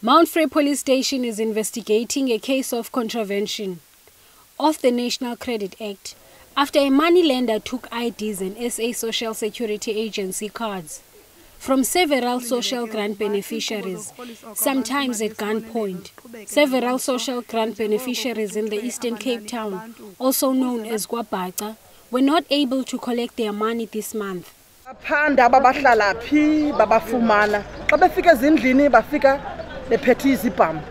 Mount Frere Police Station is investigating a case of contravention of the National Credit Act after a moneylender took IDs and SA Social Security Agency cards from several social grant beneficiaries, sometimes at gunpoint. Several social grant beneficiaries in the Eastern Cape Town, also known as KwaBhaca, were not able to collect their money this month. Baphanda babahlala phi babafumana xa befika ezindlini bafika bephethe izibhamu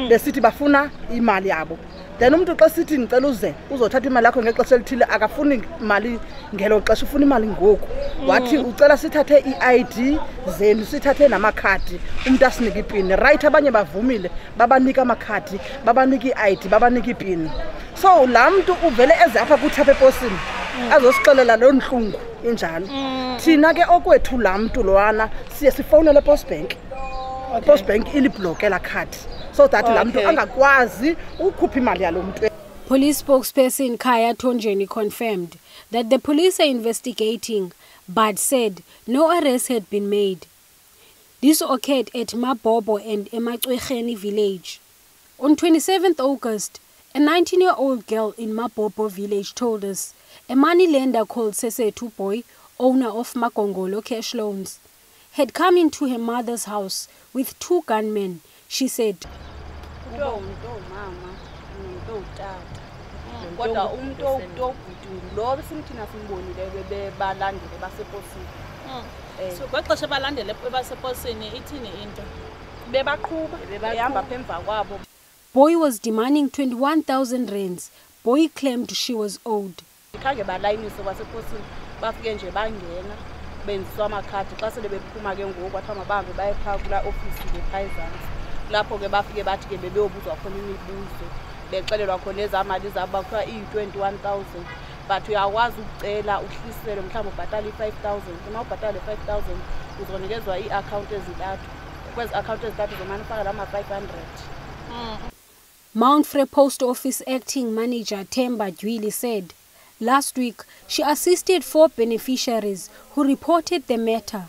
besithi bafuna imali yabo. Then umuntu xa sithi ngicela uze uzothatha imali yakho ngexesha elithile akafuni imali ngelo xesha ufuna imali ngoku. Wathi ucela sithathe iID zenu sithathe namakhadi umuntu asinike ipini. Right, abanye bavumile babanika amakhadi babanika iID babanika ipini. So laa muntu uvele eze apha kuthi apha eposini azosixelela lo nhlungu injalo. Thina ke okwethu laa muntu lowana siye sifowunele Post Bank. Post Bank ilibhlokela khadi so that laa muntu angakwazi ukukhupha imali yalo muntu. Police spokesperson Khaya Thonjeni confirmed that the police are investigating but said no arrest had been made. This occurred at Mabobo and Emacwecheni village. On 27th August, a 19-year-old girl in Mabobo village told us a moneylender called Sesetu Boy, owner of Makongolo Cash Loans, had come into her mother's house with two gunmen. She said, Boy was demanding 21,000 rands. Boy claimed she was owed. Benziswa amakhadi xa sele bephuma ke ngoku kwathi mabahambe bayephaa kula ofisi lePhaizansi lapho ke bafike bathi ke bebeyobuzwa khona imibuzo bexelelwa khona ezamali zabo kuthiwa iyi-21,000 but uyakwazi ukucela uhliselwe mhlawumbe ubhatala i-5,000 uma ubhatala le-5,000 uzonikezwa ii-akhawunti ezintathu kwezi akhawunti ezintathu zomane ufaka lama-500. Mount Frere Post Office Acting Manager Themba Dwili said last week she assisted 4 beneficiaries who reported the matter.